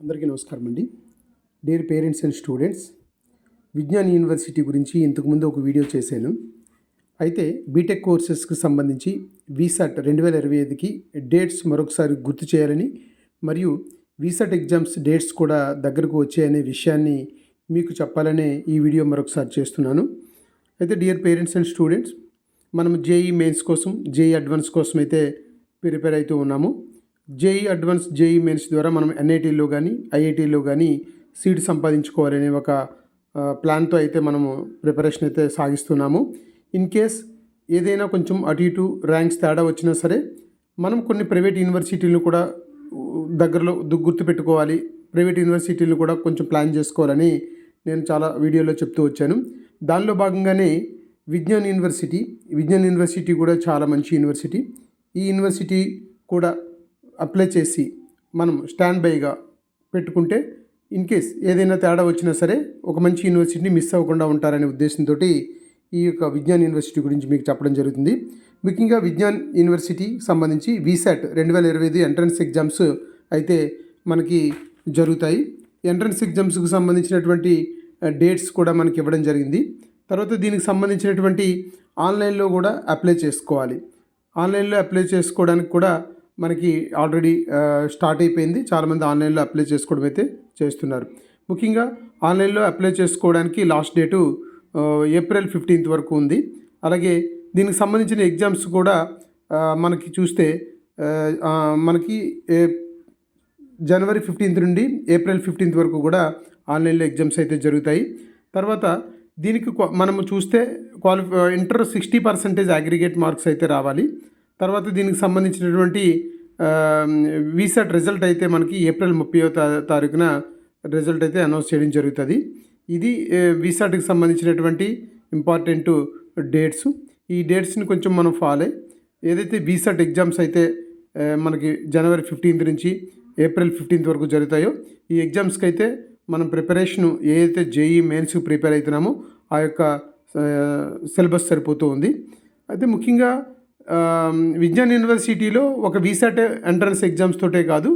అందరికీ నమస్కారం అండి. Dear parents and students, Vignan university గురించి ఇంతకుముందు ఒక వీడియో చేశాను. అయితే బీటెక్ కోర్సెస్కి సంబంధించి వీసాట్ 2025కి డేట్స్ మరొకసారి గుర్తు చేయాలని, మరియు వీసాట్ ఎగ్జామ్స్ డేట్స్ కూడా దగ్గరకు వచ్చాయనే విషయాన్ని మీకు చెప్పాలనే ఈ వీడియో మరొకసారి చేస్తున్నాను. అయితే డియర్ పేరెంట్స్ అండ్ స్టూడెంట్స్, మనం జేఈ మెయిన్స్ కోసం, జేఈ అడ్వాన్స్ కోసం అయితే ప్రిపేర్ అవుతూ ఉన్నాము. జేఈ అడ్వాన్స్, జేఈ మెయిన్స్ ద్వారా మనం ఎన్ఐటీలో కానీ ఐఐటీలో కానీ సీట్ సంపాదించుకోవాలనే ఒక ప్లాన్తో అయితే మనము ప్రిపరేషన్ అయితే సాగిస్తున్నాము. ఇన్ కేస్ ఏదైనా కొంచెం అటు ఇటు ర్యాంక్స్ తేడా వచ్చినా సరే, మనం కొన్ని ప్రైవేట్ యూనివర్సిటీలను కూడా దగ్గరలో గుర్తుపెట్టుకోవాలి, ప్రైవేట్ యూనివర్సిటీలను కూడా కొంచెం ప్లాన్ చేసుకోవాలని నేను చాలా వీడియోలో చెప్తూ వచ్చాను. దానిలో భాగంగానే విజ్ఞాన్ యూనివర్సిటీ కూడా చాలా మంచి యూనివర్సిటీ. ఈ యూనివర్సిటీ కూడా అప్లై చేసి మనం స్టాండ్ బైగా పెట్టుకుంటే ఇన్ కేస్ ఏదైనా తేడా వచ్చినా సరే ఒక మంచి యూనివర్సిటీని మిస్ అవ్వకుండా ఉంటారనే ఉద్దేశంతో ఈ యొక్క విజ్ఞాన్ యూనివర్సిటీ గురించి మీకు చెప్పడం జరుగుతుంది. ముఖ్యంగా విజ్ఞాన్ యూనివర్సిటీ సంబంధించి వీసాట్ 2025 ఎంట్రన్స్ ఎగ్జామ్స్ అయితే మనకి జరుగుతాయి. ఎంట్రన్స్ ఎగ్జామ్స్కి సంబంధించినటువంటి డేట్స్ కూడా మనకి ఇవ్వడం జరిగింది. తర్వాత దీనికి సంబంధించినటువంటి ఆన్లైన్లో కూడా అప్లై చేసుకోవాలి. ఆన్లైన్లో అప్లై చేసుకోవడానికి కూడా మనకి ఆల్రెడీ స్టార్ట్ అయిపోయింది. చాలామంది ఆన్లైన్లో అప్లై చేసుకోవడం అయితే చేస్తున్నారు. ముఖ్యంగా ఆన్లైన్లో అప్లై చేసుకోవడానికి లాస్ట్ డేటు ఏప్రిల్ 15th వరకు ఉంది. అలాగే దీనికి సంబంధించిన ఎగ్జామ్స్ కూడా మనకి చూస్తే మనకి జనవరి 15th నుండి ఏప్రిల్ 15th వరకు కూడా ఆన్లైన్లో ఎగ్జామ్స్ అయితే జరుగుతాయి. తర్వాత దీనికి మనము చూస్తే ఇంటర్ 60% అగ్రిగేట్ మార్క్స్ అయితే రావాలి. తర్వాత దీనికి సంబంధించినటువంటి వీసాట్ రిజల్ట్ అయితే మనకి ఏప్రిల్ 30వ తారీఖున రిజల్ట్ అయితే అనౌన్స్ చేయడం జరుగుతుంది. ఇది వీసాట్కి సంబంధించినటువంటి ఇంపార్టెంట్ డేట్స్. ఈ డేట్స్ని కొంచెం మనం ఫాలో ఏదైతే వీసాట్ ఎగ్జామ్స్ అయితే మనకి జనవరి 15th నుంచి ఏప్రిల్ 15th వరకు జరుగుతాయో, ఈ ఎగ్జామ్స్కి అయితే మనం ప్రిపరేషను ఏదైతే జేఈ మెయిన్స్కి ప్రిపేర్ అవుతున్నామో ఆ యొక్క సిలబస్ సరిపోతూ ఉంది. అయితే ముఖ్యంగా విజ్ఞాన్ యూనివర్సిటీలో ఒక వీసాట్ ఎంట్రన్స్ ఎగ్జామ్స్ తోటే కాదు,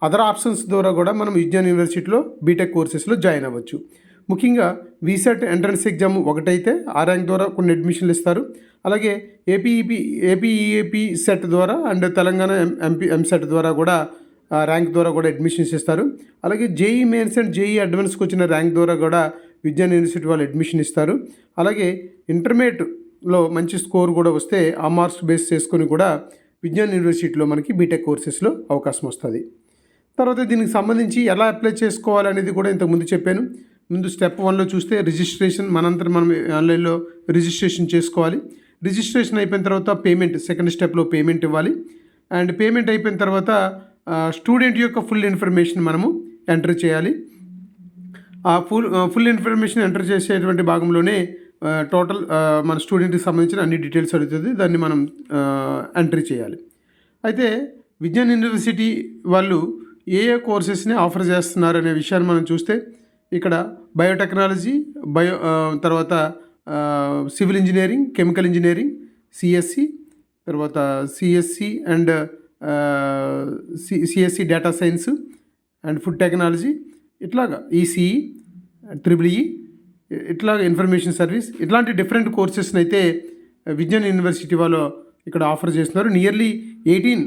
అదర్ ఆప్షన్స్ ద్వారా కూడా మనం విజ్ఞాన్ యూనివర్సిటీలో బీటెక్ కోర్సెస్లో జాయిన్ అవ్వచ్చు. ముఖ్యంగా వీసాట్ ఎంట్రన్స్ ఎగ్జామ్ ఒకటైతే ఆ ర్యాంక్ ద్వారా కొన్ని అడ్మిషన్లు ఇస్తారు. అలాగే ఏపీఈఏపీ సెట్ ద్వారా అండ్ తెలంగాణ ఎంసెట్ ద్వారా కూడా ర్యాంక్ ద్వారా కూడా అడ్మిషన్స్ ఇస్తారు. అలాగే జేఈ మెయిన్స్ అండ్ జేఈ అడ్వాన్స్కి వచ్చిన ర్యాంక్ ద్వారా కూడా విజ్ఞాన్ యూనివర్సిటీ వాళ్ళు అడ్మిషన్ ఇస్తారు. అలాగే ఇంటర్మీడియట్లో మంచి స్కోర్ కూడా వస్తే ఆ మార్క్స్ బేస్ చేసుకొని కూడా విజ్ఞాన్ యూనివర్సిటీలో మనకి బీటెక్ కోర్సెస్లో అవకాశం వస్తుంది. తర్వాత దీనికి సంబంధించి ఎలా అప్లై చేసుకోవాలనేది కూడా ఇంతకుముందు చెప్పాను. ముందు స్టెప్ 1లో చూస్తే రిజిస్ట్రేషన్, మనం ఆన్లైన్లో రిజిస్ట్రేషన్ చేసుకోవాలి. రిజిస్ట్రేషన్ అయిపోయిన తర్వాత పేమెంట్, సెకండ్ స్టెప్లో పేమెంట్ ఇవ్వాలి. అండ్ పేమెంట్ అయిపోయిన తర్వాత స్టూడెంట్ యొక్క ఫుల్ ఇన్ఫర్మేషన్ మనము ఎంటర్ చేయాలి. ఆ ఫుల్ ఇన్ఫర్మేషన్ ఎంటర్ చేసేటువంటి భాగంలోనే టోటల్ మన స్టూడెంట్కి సంబంధించిన అన్ని డీటెయిల్స్ అడుగుతుంది. దాన్ని మనం ఎంట్రీ చేయాలి. అయితే విజ్ఞాన్ యూనివర్సిటీ వాళ్ళు ఏ కోర్సెస్ని ఆఫర్ చేస్తున్నారు అనే విషయాన్ని మనం చూస్తే ఇక్కడ బయోటెక్నాలజీ, తర్వాత civil engineering, chemical engineering, CSE, తర్వాత CSE and CSE data science and food technology, ఇట్లాగా ఈసీఈ, ట్రిపుల్ఈ, ఇట్లాగ ఇన్ఫర్మేషన్ సర్వీస్, ఇట్లాంటి డిఫరెంట్ కోర్సెస్ని అయితే విజ్ఞాన్ యూనివర్సిటీ వాళ్ళు ఇక్కడ ఆఫర్ చేస్తున్నారు. నియర్లీ 18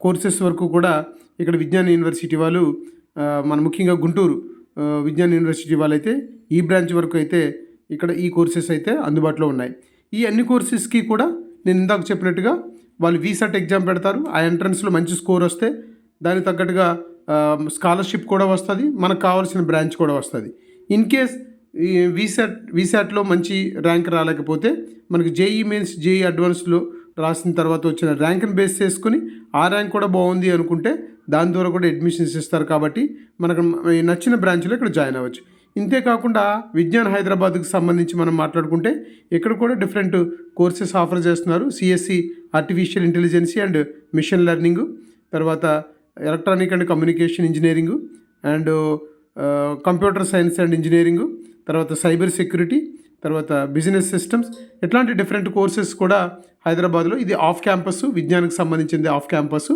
కోర్సెస్ వరకు కూడా ఇక్కడ విజ్ఞాన్ యూనివర్సిటీ వాళ్ళు మన ముఖ్యంగా గుంటూరు విజ్ఞాన్ యూనివర్సిటీ వాళ్ళైతే ఈ బ్రాంచ్ వరకు అయితే ఇక్కడ ఈ కోర్సెస్ అయితే అందుబాటులో ఉన్నాయి. ఈ అన్ని కోర్సెస్కి కూడా నేను ఇందాక చెప్పినట్టుగా వాళ్ళు వీసాట్ ఎగ్జామ్ పెడతారు. ఆ ఎంట్రన్స్లో మంచి స్కోర్ వస్తే దానికి తగ్గట్టుగా స్కాలర్షిప్ కూడా వస్తుంది, మనకు కావాల్సిన బ్రాంచ్ కూడా వస్తుంది. ఇన్ కేస్ ఈ వీసాట్లో మంచి ర్యాంక్ రాలేకపోతే మనకి జేఈ మెయిన్స్, జేఈ అడ్వాన్స్లో రాసిన తర్వాత వచ్చిన ర్యాంక్ని బేస్ చేసుకుని ఆ ర్యాంక్ కూడా బాగుంది అనుకుంటే దాని ద్వారా కూడా అడ్మిషన్స్ ఇస్తారు. కాబట్టి మనకు నచ్చిన బ్రాంచ్లో ఇక్కడ జాయిన్ అవ్వచ్చు. ఇంతేకాకుండా విజ్ఞాన్ హైదరాబాద్కి సంబంధించి మనం మాట్లాడుకుంటే ఇక్కడ కూడా డిఫరెంట్ కోర్సెస్ ఆఫర్ చేస్తున్నారు. CSE artificial intelligence and machine learning, తర్వాత electronic and communication engineering and computer science and engineering, తర్వాత సైబర్ సెక్యూరిటీ, తర్వాత బిజినెస్ సిస్టమ్స్, ఇట్లాంటి డిఫరెంట్ కోర్సెస్ కూడా హైదరాబాద్లో. ఇది ఆఫ్ క్యాంపస్, విజ్ఞానికి సంబంధించింది ఆఫ్ క్యాంపస్.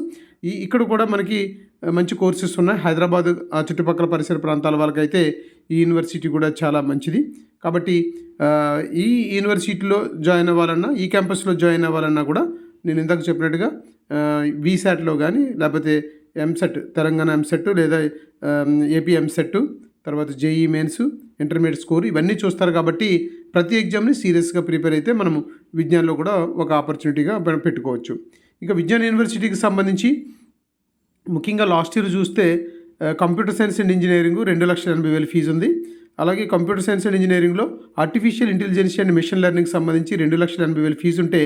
ఇక్కడ కూడా మనకి మంచి కోర్సెస్ ఉన్నాయి. హైదరాబాద్ చుట్టుపక్కల పరిసర ప్రాంతాల వాళ్ళకైతే ఈ యూనివర్సిటీ కూడా చాలా మంచిది. కాబట్టి ఈ యూనివర్సిటీలో జాయిన్ అవ్వాలన్నా, ఈ క్యాంపస్లో జాయిన్ అవ్వాలన్నా కూడా నేను ఇందాక చెప్పినట్టుగా వీసాట్లో కానీ, లేకపోతే ఎంసెట్, తెలంగాణ ఎంసెట్ లేదా ఏపీ ఎంసెట్, తర్వాత జేఈ మెయిన్స్, ఇంటర్మీడియట్ స్కోర్ ఇవన్నీ చూస్తారు. కాబట్టి ప్రతి ఎగ్జామ్ని సీరియస్గా ప్రిపేర్ అయితే మనము విజ్ఞాన్లో కూడా ఒక ఆపర్చునిటీగా పెట్టుకోవచ్చు. ఇక విజ్ఞాన్ యూనివర్సిటీకి సంబంధించి ముఖ్యంగా లాస్ట్ ఇయర్ చూస్తే computer science and engineering 2,80,000 fees ఉంది. అలాగే కంప్యూటర్ సైన్స్ అండ్ ఇంజనీరింగ్లో artificial intelligence and machine learning సంబంధించి 2,80,000 ఫీజు ఉంటే,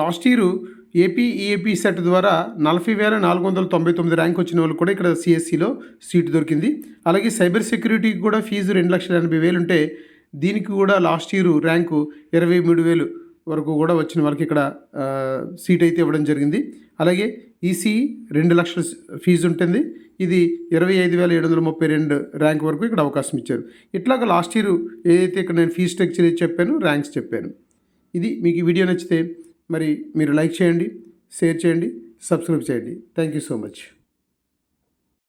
last year AP EAPCET ద్వారా 40,499 ర్యాంక్ వచ్చిన వాళ్ళు కూడా ఇక్కడ సిఎస్సిలో సీటు దొరికింది. అలాగే సైబర్ సెక్యూరిటీకి కూడా ఫీజు 2,80,000 ఉంటే, దీనికి కూడా లాస్ట్ ఇయర్ ర్యాంకు 23,000 వరకు కూడా వచ్చిన వాళ్ళకి ఇక్కడ సీట్ అయితే ఇవ్వడం జరిగింది. అలాగే ఈసీఈ 2 లక్షల ఫీజు ఉంటుంది. ఇది 25,732 ర్యాంక్ వరకు ఇక్కడ అవకాశం ఇచ్చారు. ఇట్లాగా లాస్ట్ ఇయర్ ఏదైతే ఇక్కడ నేను ఫీజ్ స్ట్రక్చర్ చెప్పాను, ర్యాంక్స్ చెప్పాను. ఇది మీకు ఈ వీడియో నచ్చితే మరి మీరు లైక్ చేయండి, షేర్ చేయండి, సబ్స్క్రైబ్ చేయండి. Thank you so much.